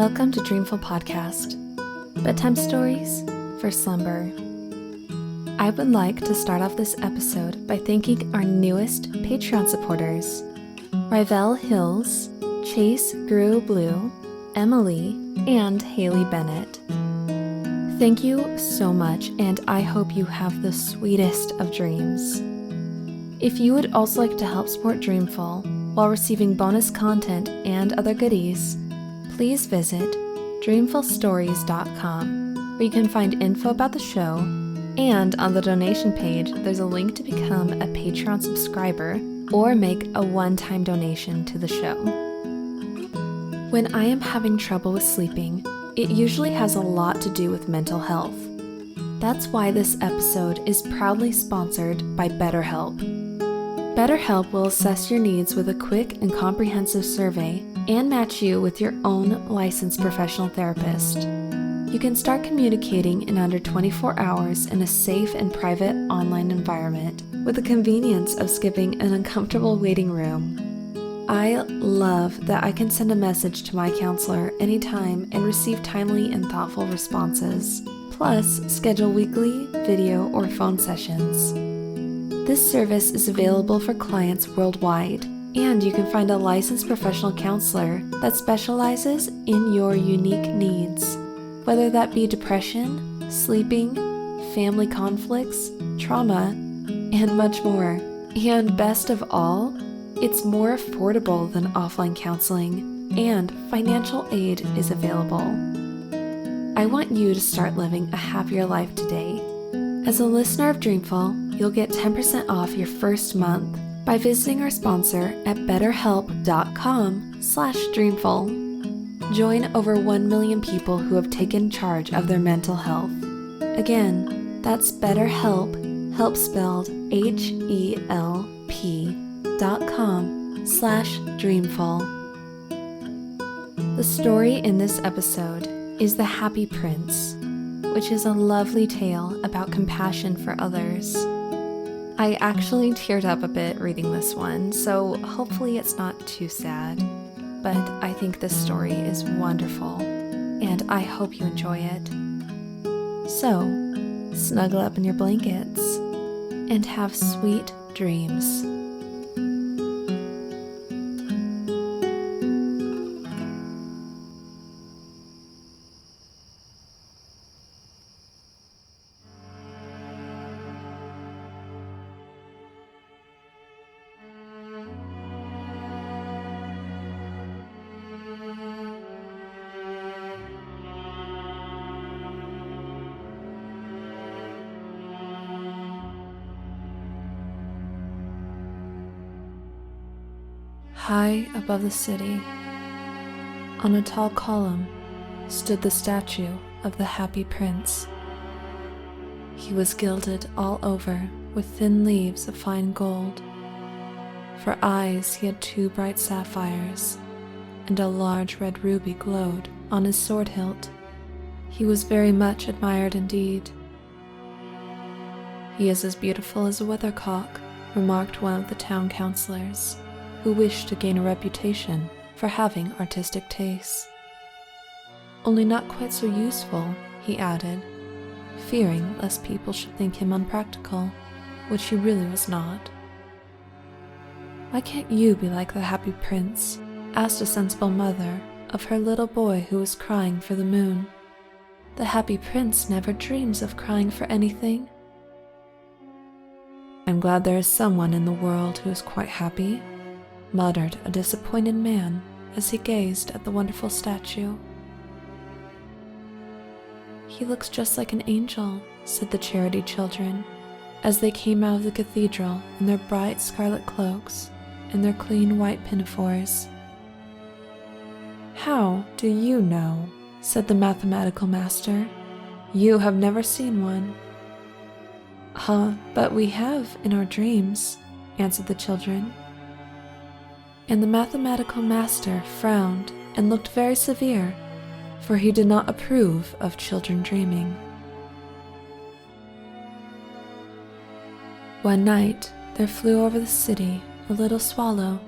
Welcome to Dreamful Podcast, bedtime stories for slumber. I would like to start off this episode by thanking our newest Patreon supporters, Rivel Hills, Chase Grew Blue, Emily, and Haley Bennett. Thank you so much, and I hope you have the sweetest of dreams. If you would also like to help support Dreamful while receiving bonus content and other goodies, please visit dreamfulstories.com, where you can find info about the show, and on the donation page there's a link to become a Patreon subscriber or make a one-time donation to the show. When I am having trouble with sleeping, it usually has a lot to do with mental health. That's why this episode is proudly sponsored by BetterHelp. BetterHelp will assess your needs with a quick and comprehensive survey and match you with your own licensed professional therapist. You can start communicating in under 24 hours in a safe and private online environment with the convenience of skipping an uncomfortable waiting room. I love that I can send a message to my counselor anytime and receive timely and thoughtful responses, plus schedule weekly video or phone sessions. This service is available for clients worldwide, and you can find a licensed professional counselor that specializes in your unique needs, whether that be depression, sleeping, family conflicts, trauma, and much more. And best of all, it's more affordable than offline counseling, and financial aid is available. I want you to start living a happier life today. As a listener of Dreamful, you'll get 10% off your first month by visiting our sponsor at betterhelp.com/dreamful. Join over 1 million people who have taken charge of their mental health. Again, that's BetterHelp, help spelled HELP.com/dreamful. The story in this episode is The Happy Prince, which is a lovely tale about compassion for others. I actually teared up a bit reading this one, so hopefully it's not too sad. But I think this story is wonderful, and I hope you enjoy it. So, snuggle up in your blankets and have sweet dreams. High above the city, on a tall column, stood the statue of the Happy Prince. He was gilded all over with thin leaves of fine gold. For eyes he had 2 bright sapphires, and a large red ruby glowed on his sword hilt. He was very much admired indeed. "He is as beautiful as a weathercock," remarked one of the town councillors, who wished to gain a reputation for having artistic tastes. "Only not quite so useful," he added, fearing lest people should think him unpractical, which he really was not. "Why can't you be like the Happy Prince?" asked a sensible mother of her little boy who was crying for the moon. "The Happy Prince never dreams of crying for anything." "I'm glad there is someone in the world who is quite happy," muttered a disappointed man as he gazed at the wonderful statue. "He looks just like an angel," said the charity children, as they came out of the cathedral in their bright scarlet cloaks and their clean white pinafores. "How do you know?" said the mathematical master. "You have never seen one." But we have in our dreams," answered the children. And the mathematical master frowned and looked very severe, for he did not approve of children dreaming. One night there flew over the city a little swallow.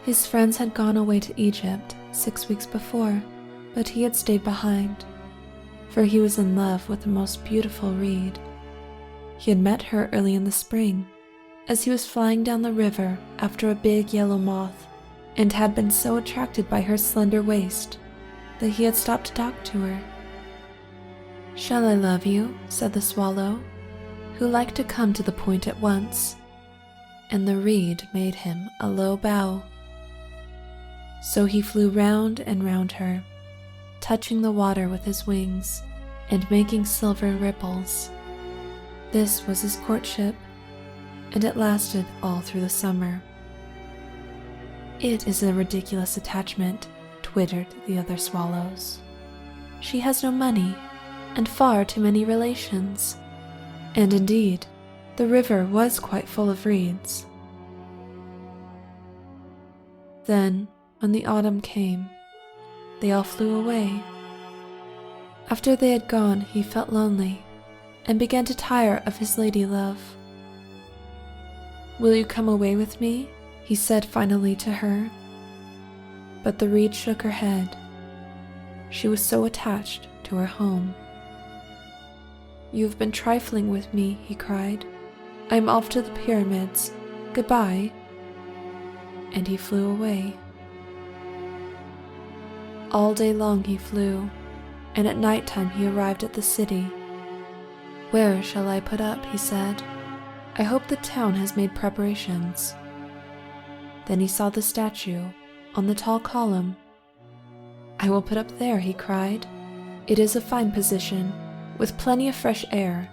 His friends had gone away to Egypt 6 weeks before, But he had stayed behind, for he was in love with the most beautiful reed. He had met her early in the spring, as he was flying down the river after a big yellow moth, and had been so attracted by her slender waist that he had stopped to talk to her. "Shall I love you?" said the swallow, who liked to come to the point at once, and the reed made him a low bow. So he flew round and round her, touching the water with his wings and making silver ripples. This was his courtship, and it lasted all through the summer. "It is a ridiculous attachment," twittered the other swallows. "She has no money and far too many relations." And indeed, the river was quite full of reeds. Then, when the autumn came, they all flew away. After they had gone, he felt lonely and began to tire of his lady love. "Will you come away with me?" he said finally to her. But the reed shook her head. She was so attached to her home. "You've been trifling with me," he cried. "I am off to the pyramids. Goodbye." And he flew away. All day long he flew, and at night time he arrived at the city. "Where shall I put up?" he said. "I hope the town has made preparations." Then he saw the statue on the tall column. "I will put up there," he cried. "It is a fine position, with plenty of fresh air."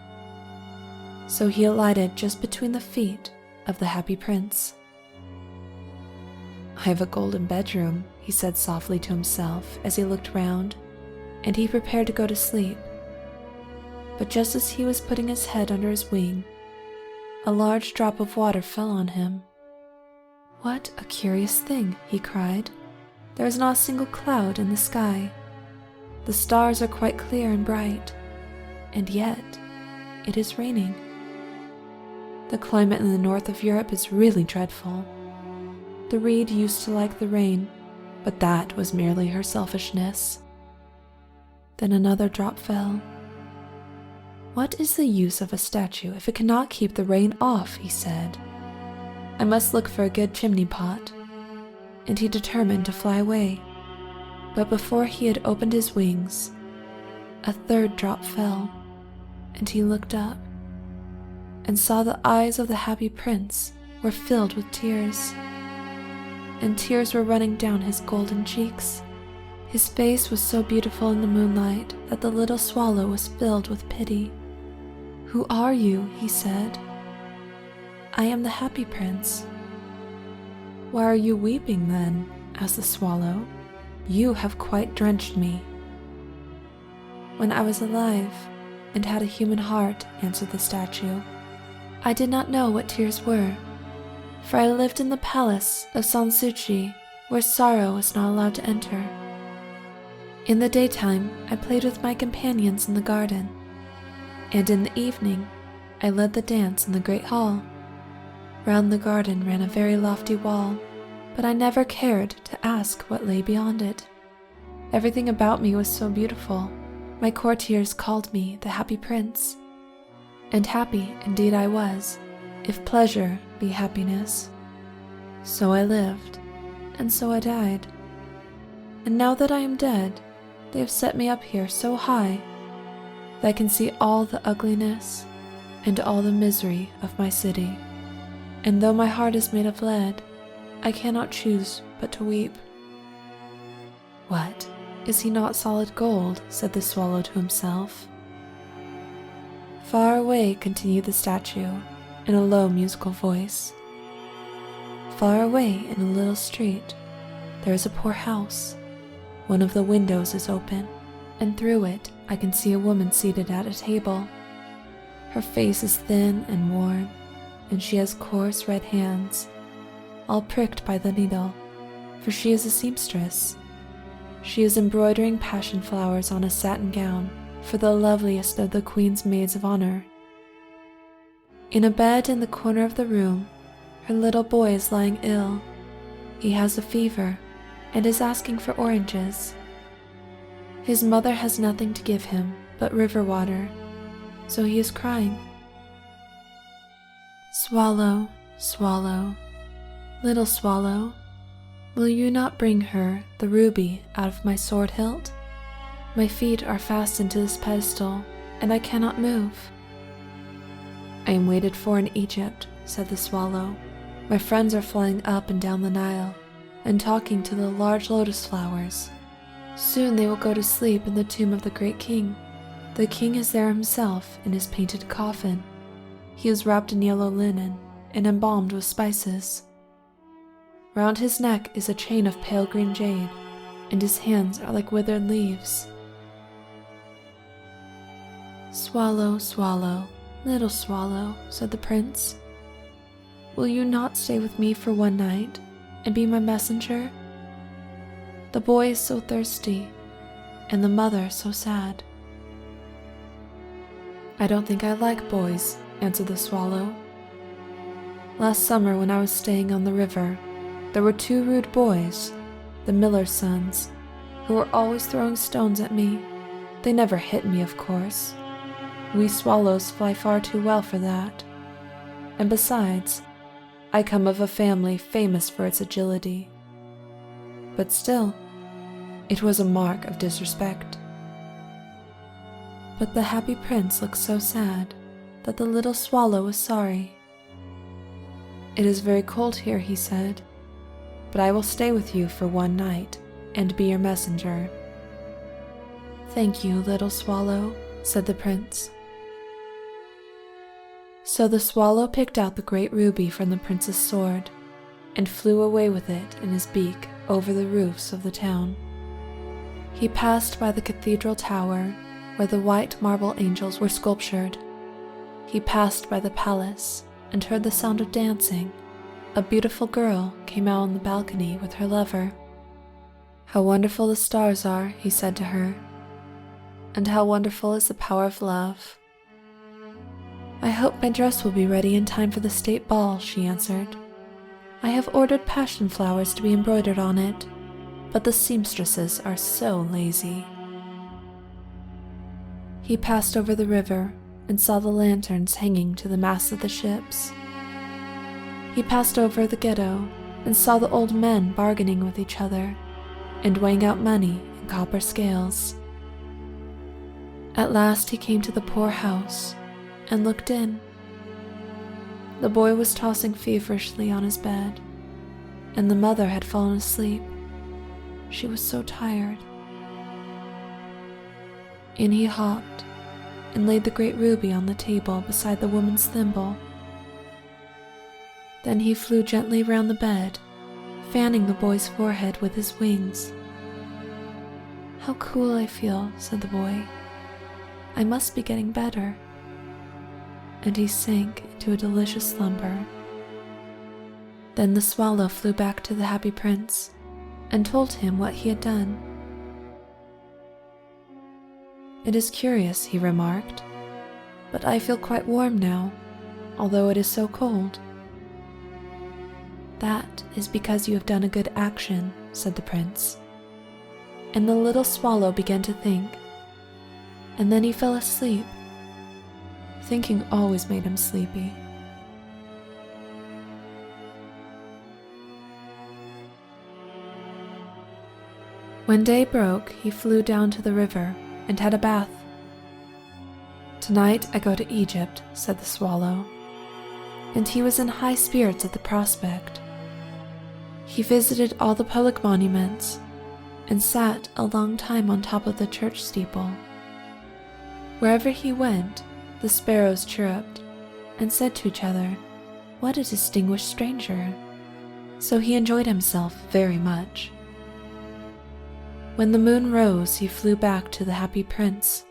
So he alighted just between the feet of the happy prince. "I have a golden bedroom," he said softly to himself as he looked round, and he prepared to go to sleep. But just as he was putting his head under his wing, a large drop of water fell on him. "What a curious thing," he cried. "There is not a single cloud in the sky. The stars are quite clear and bright, and yet it is raining. The climate in the north of Europe is really dreadful. The reed used to like the rain, but that was merely her selfishness." Then another drop fell. "What is the use of a statue if it cannot keep the rain off?" he said. "I must look for a good chimney pot." And he determined to fly away. But before he had opened his wings, a third drop fell, and he looked up and saw the eyes of the happy prince were filled with tears, and tears were running down his golden cheeks. His face was so beautiful in the moonlight that the little swallow was filled with pity. "Who are you?" he said. "I am the happy prince." "Why are you weeping then?" asked the swallow. "You have quite drenched me." "When I was alive and had a human heart," answered the statue, "I did not know what tears were, for I lived in the palace of Sanssouci, where sorrow was not allowed to enter. In the daytime, I played with my companions in the garden, and in the evening, I led the dance in the great hall. Round the garden ran a very lofty wall, but I never cared to ask what lay beyond it. Everything about me was so beautiful. My courtiers called me the happy prince, and happy indeed I was, if pleasure be happiness. So I lived, and so I died. And now that I am dead, they have set me up here so high that I can see all the ugliness and all the misery of my city. And though my heart is made of lead, I cannot choose but to weep." "What, is he not solid gold?" said the swallow to himself. "Far away," continued the statue in a low musical voice, "far away in a little street, there is a poor house. One of the windows is open, and through it I can see a woman seated at a table. Her face is thin and worn, and she has coarse red hands, all pricked by the needle, for she is a seamstress. She is embroidering passion flowers on a satin gown for the loveliest of the queen's maids of honor. In a bed in the corner of the room, her little boy is lying ill. He has a fever and is asking for oranges. His mother has nothing to give him but river water, so he is crying. Swallow, swallow, little swallow, will you not bring her the ruby out of my sword hilt? My feet are fastened to this pedestal, and I cannot move. I am waited for in Egypt, said the swallow. My friends are flying up and down the Nile and talking to the large lotus flowers. Soon they will go to sleep in the tomb of the great king. The king is there himself in his painted coffin. He is wrapped in yellow linen and embalmed with spices. Round his neck is a chain of pale green jade, and his hands are like withered leaves. Swallow, swallow, little swallow, said the prince. Will you not stay with me for one night and be my messenger? The boy is so thirsty, and the mother so sad. I don't think I like boys, answered the swallow. Last summer when I was staying on the river, there were 2 rude boys, the miller's sons, who were always throwing stones at me. They never hit me, of course. We swallows fly far too well for that. And besides, I come of a family famous for its agility. But still, it was a mark of disrespect. But the happy prince looked so sad that the little swallow was sorry. It is very cold here, he said, but I will stay with you for one night and be your messenger. Thank you, little swallow, said the prince. So the swallow picked out the great ruby from the prince's sword and flew away with it in his beak over the roofs of the town. He passed by the cathedral tower where the white marble angels were sculptured. He passed by the palace and heard the sound of dancing. A beautiful girl came out on the balcony with her lover. How wonderful the stars are, he said to her, and how wonderful is the power of love. I hope my dress will be ready in time for the state ball, she answered. I have ordered passion flowers to be embroidered on it, but the seamstresses are so lazy. He passed over the river and saw the lanterns hanging to the masts of the ships. He passed over the ghetto and saw the old men bargaining with each other and weighing out money in copper scales. At last he came to the poor house and looked in. The boy was tossing feverishly on his bed, and the mother had fallen asleep. She was so tired. In he hopped and laid the great ruby on the table beside the woman's thimble. Then he flew gently round the bed, fanning the boy's forehead with his wings. How cool I feel, said the boy. I must be getting better. And he sank into a delicious slumber. Then the swallow flew back to the happy prince and told him what he had done. It is curious, he remarked, but I feel quite warm now, although it is so cold. That is because you have done a good action, said the prince. And the little swallow began to think, and then he fell asleep. Thinking always made him sleepy. When day broke, he flew down to the river and had a bath. Tonight I go to Egypt, said the swallow, and he was in high spirits at the prospect. He visited all the public monuments and sat a long time on top of the church steeple. Wherever he went, the sparrows chirruped and said to each other, "What a distinguished stranger." So he enjoyed himself very much. When the moon rose, he flew back to the happy prince.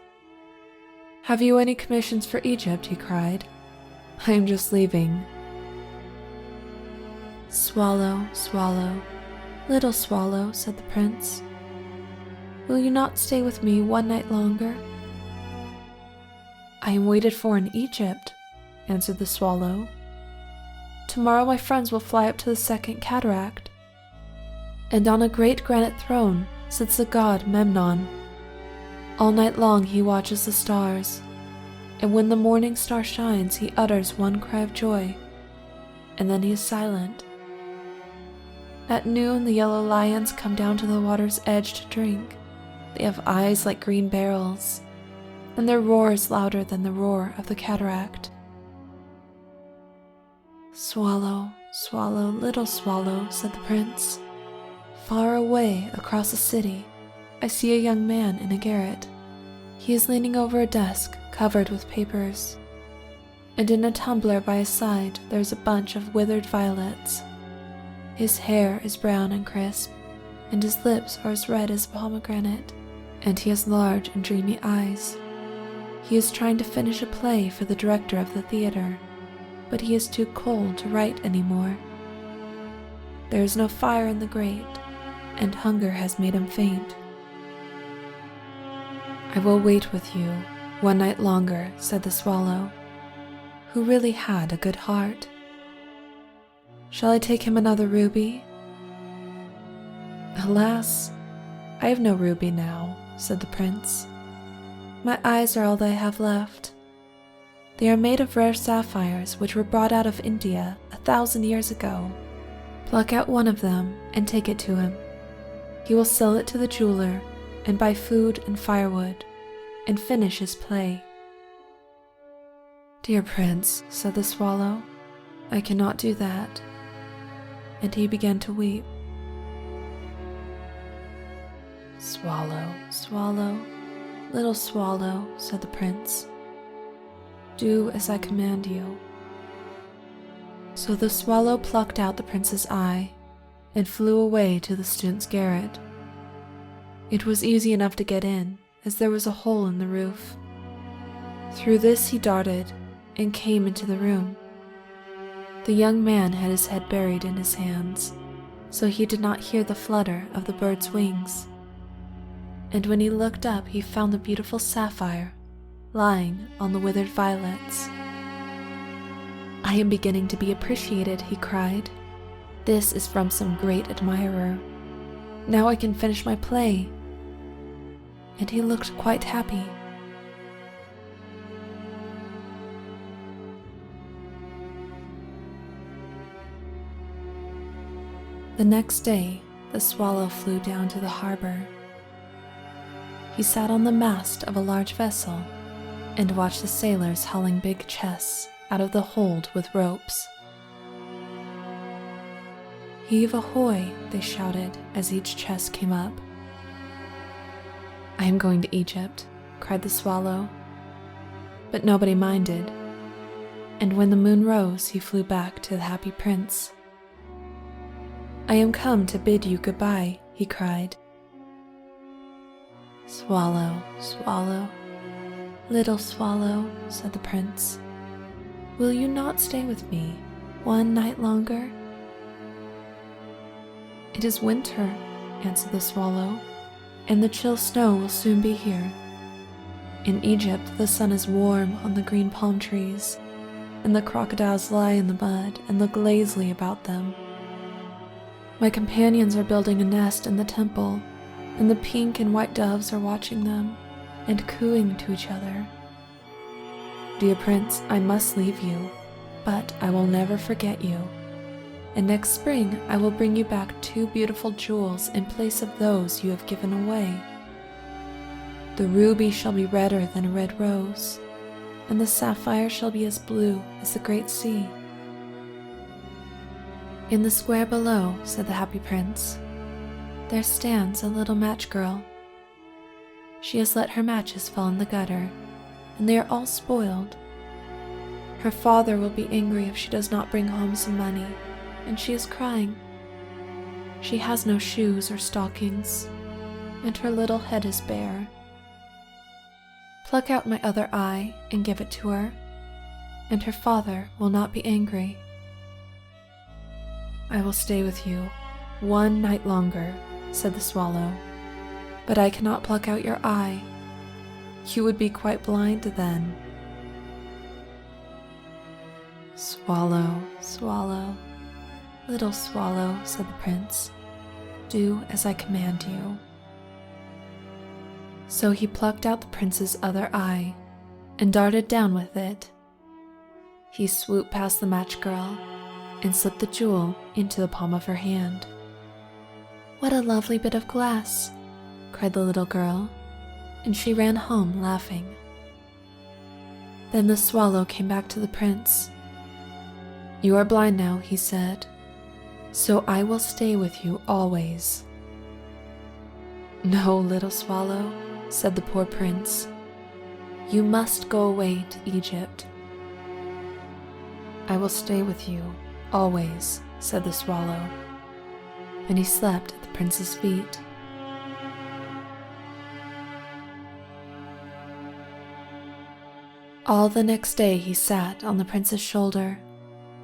"Have you any commissions for Egypt?" he cried. "I am just leaving." "Swallow, swallow, little swallow," said the prince. "Will you not stay with me one night longer?" "I am waited for in Egypt," answered the swallow. "Tomorrow my friends will fly up to the second cataract, and on a great granite throne sits the god Memnon. All night long he watches the stars, and when the morning star shines, he utters one cry of joy, and then he is silent. At noon, the yellow lions come down to the water's edge to drink. They have eyes like green barrels, and their roar is louder than the roar of the cataract. "Swallow, swallow, little swallow," said the prince. "Far away across the city, I see a young man in a garret. He is leaning over a desk covered with papers, and in a tumbler by his side there is a bunch of withered violets. His hair is brown and crisp, and his lips are as red as pomegranate, and he has large and dreamy eyes. He is trying to finish a play for the director of the theater, but he is too cold to write anymore. There is no fire in the grate, and hunger has made him faint." "I will wait with you one night longer," said the swallow, who really had a good heart. "Shall I take him another ruby?" "Alas, I have no ruby now," said the prince. "My eyes are all that I have left. They are made of rare sapphires which were brought out of India 1,000 years ago. Pluck out one of them and take it to him. He will sell it to the jeweler and buy food and firewood and finish his play." "Dear prince," said the swallow, "I cannot do that." And he began to weep. "Swallow, swallow, little swallow," said the prince. "Do as I command you." So the swallow plucked out the prince's eye and flew away to the student's garret. It was easy enough to get in, as there was a hole in the roof. Through this he darted and came into the room. The young man had his head buried in his hands, so he did not hear the flutter of the bird's wings. And when he looked up, he found the beautiful sapphire lying on the withered violets. "I am beginning to be appreciated," he cried. "This is from some great admirer. Now I can finish my play." And he looked quite happy. The next day, the swallow flew down to the harbor. He sat on the mast of a large vessel and watched the sailors hauling big chests out of the hold with ropes. "Heave ahoy," they shouted as each chest came up. "I am going to Egypt," cried the swallow. But nobody minded, and when the moon rose, he flew back to the happy prince. "I am come to bid you goodbye," he cried. "Swallow, swallow, little swallow," said the prince. "Will you not stay with me one night longer?" "It is winter," answered the swallow, "and the chill snow will soon be here. In Egypt the sun is warm on the green palm trees, and the crocodiles lie in the mud and look lazily about them. My companions are building a nest in the temple, and the pink and white doves are watching them and cooing to each other. Dear prince, I must leave you, but I will never forget you. And next spring I will bring you back 2 beautiful jewels in place of those you have given away. The ruby shall be redder than a red rose, and the sapphire shall be as blue as the great sea." "In the square below," said the happy prince, "there stands a little match girl. She has let her matches fall in the gutter, and they are all spoiled. Her father will be angry if she does not bring home some money, and she is crying. She has no shoes or stockings, and her little head is bare. Pluck out my other eye and give it to her, and her father will not be angry." "I will stay with you one night longer," said the swallow, "but I cannot pluck out your eye. You would be quite blind then." "Swallow, swallow, little swallow," said the prince, "do as I command you." So he plucked out the prince's other eye and darted down with it. He swooped past the match girl and slipped the jewel into the palm of her hand. "What a lovely bit of glass," cried the little girl, and she ran home laughing. Then the swallow came back to the prince. "You are blind now," he said, "so I will stay with you always." "No, little swallow," said the poor prince. "You must go away to Egypt." "I will stay with you always," said the swallow, and he slept at the prince's feet. All the next day he sat on the prince's shoulder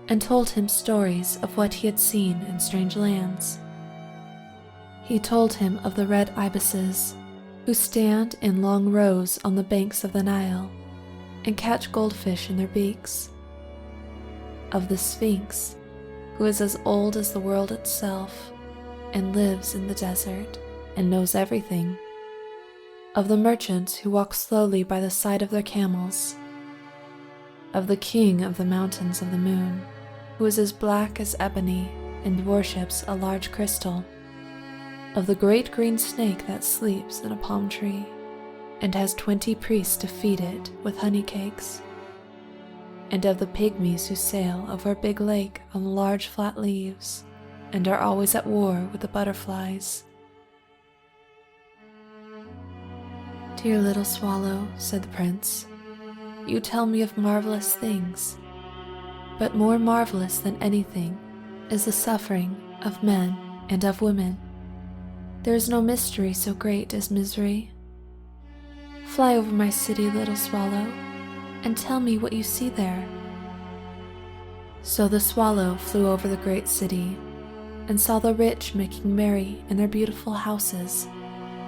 and told him stories of what he had seen in strange lands. He told him of the red ibises who stand in long rows on the banks of the Nile and catch goldfish in their beaks, of the Sphinx, who is as old as the world itself and lives in the desert and knows everything, of the merchants who walk slowly by the side of their camels, of the king of the mountains of the moon, who is as black as ebony and worships a large crystal, of the great green snake that sleeps in a palm tree and has 20 priests to feed it with honey cakes, and of the pygmies who sail over a big lake on large flat leaves and are always at war with the butterflies. "Dear little swallow," said the prince, "you tell me of marvelous things, but more marvelous than anything is the suffering of men and of women. There is no mystery so great as misery. Fly over my city, little swallow, and tell me what you see there." So the swallow flew over the great city and saw the rich making merry in their beautiful houses,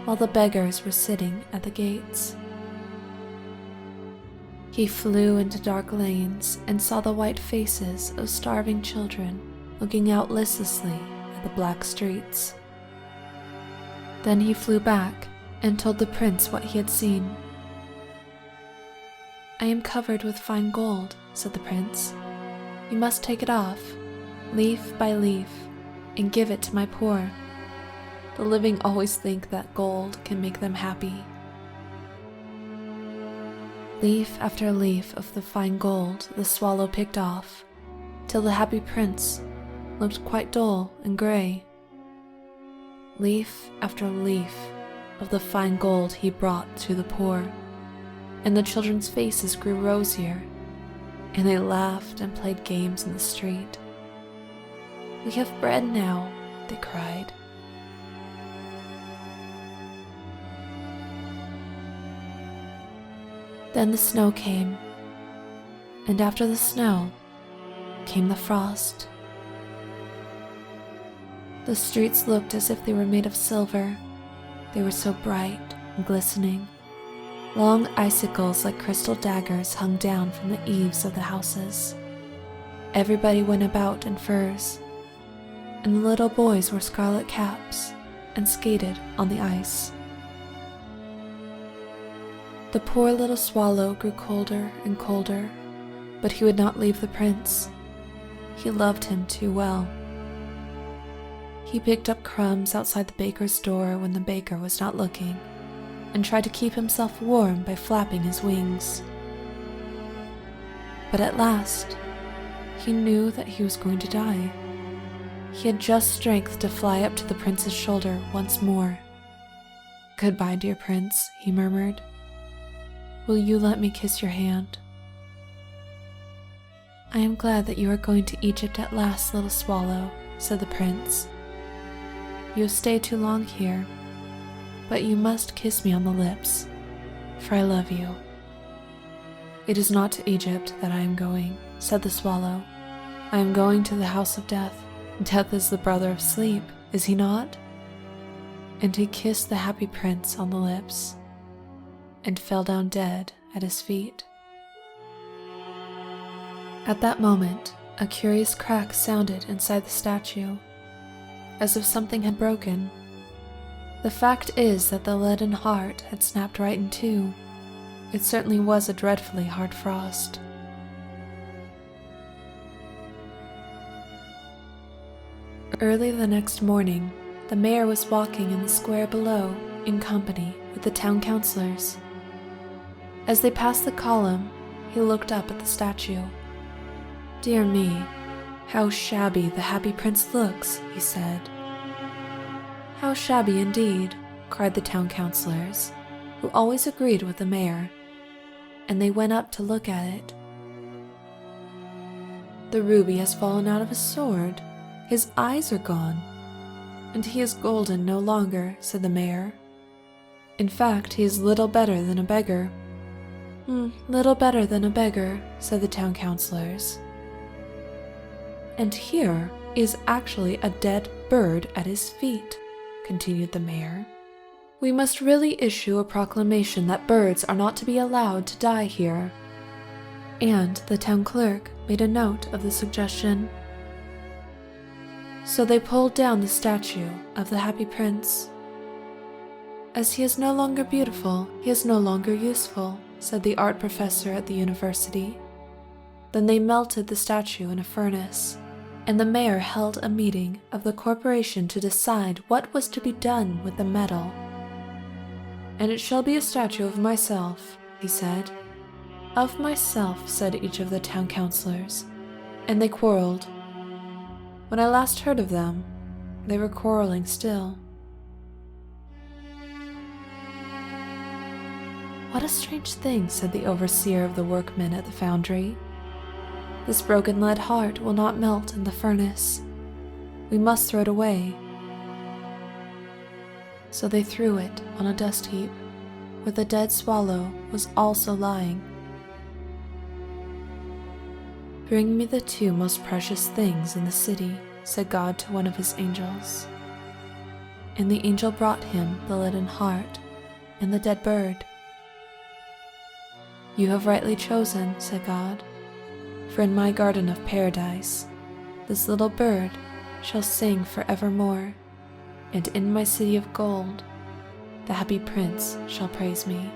while the beggars were sitting at the gates. He flew into dark lanes and saw the white faces of starving children looking out listlessly at the black streets. Then he flew back and told the prince what he had seen. "I am covered with fine gold," said the prince. "You must take it off, leaf by leaf, and give it to my poor. The living always think that gold can make them happy." Leaf after leaf of the fine gold the swallow picked off, till the happy prince looked quite dull and gray. Leaf after leaf of the fine gold he brought to the poor, and the children's faces grew rosier, and they laughed and played games in the street. "We have bread now," they cried. Then the snow came, and after the snow came the frost. The streets looked as if they were made of silver. They were so bright and glistening. Long icicles like crystal daggers hung down from the eaves of the houses. Everybody went about in furs, and the little boys wore scarlet caps and skated on the ice. The poor little swallow grew colder and colder, but he would not leave the prince. He loved him too well. He picked up crumbs outside the baker's door when the baker was not looking, and tried to keep himself warm by flapping his wings. But at last, he knew that he was going to die. He had just strength to fly up to the prince's shoulder once more. "Goodbye, dear prince," he murmured. "Will you let me kiss your hand?" "I am glad that you are going to Egypt at last, little swallow," said the prince. "You have stayed too long here, but you must kiss me on the lips, for I love you." "It is not to Egypt that I am going," said the swallow. "I am going to the house of death. Death is the brother of sleep, is he not?" And he kissed the happy prince on the lips, and fell down dead at his feet. At that moment, a curious crack sounded inside the statue, as if something had broken. The fact is that the leaden heart had snapped right in two. It certainly was a dreadfully hard frost. Early the next morning, the mayor was walking in the square below in company with the town councilors. As they passed the column, he looked up at the statue. "Dear me, how shabby the Happy Prince looks," he said. "How shabby indeed," cried the town councilors, who always agreed with the mayor, and they went up to look at it. "The ruby has fallen out of his sword, his eyes are gone, and he is golden no longer," said the mayor. "In fact, he is little better than a beggar." Little better than a beggar," said the town councilors. "And here is actually a dead bird at his feet," continued the mayor. "We must really issue a proclamation that birds are not to be allowed to die here." And the town clerk made a note of the suggestion. So they pulled down the statue of the Happy Prince. "As he is no longer beautiful, he is no longer useful," said the art professor at the university. Then they melted the statue in a furnace, and the mayor held a meeting of the corporation to decide what was to be done with the metal. "And it shall be a statue of myself," he said. "Of myself," said each of the town councilors, and they quarreled. When I last heard of them, they were quarreling still. "What a strange thing," said the overseer of the workmen at the foundry. "This broken lead heart will not melt in the furnace. We must throw it away." So they threw it on a dust heap, where the dead swallow was also lying. "Bring me the two most precious things in the city," said God to one of his angels. And the angel brought him the leaden heart and the dead bird. "You have rightly chosen," said God, "for in my garden of paradise this little bird shall sing forevermore, and in my city of gold the Happy Prince shall praise me."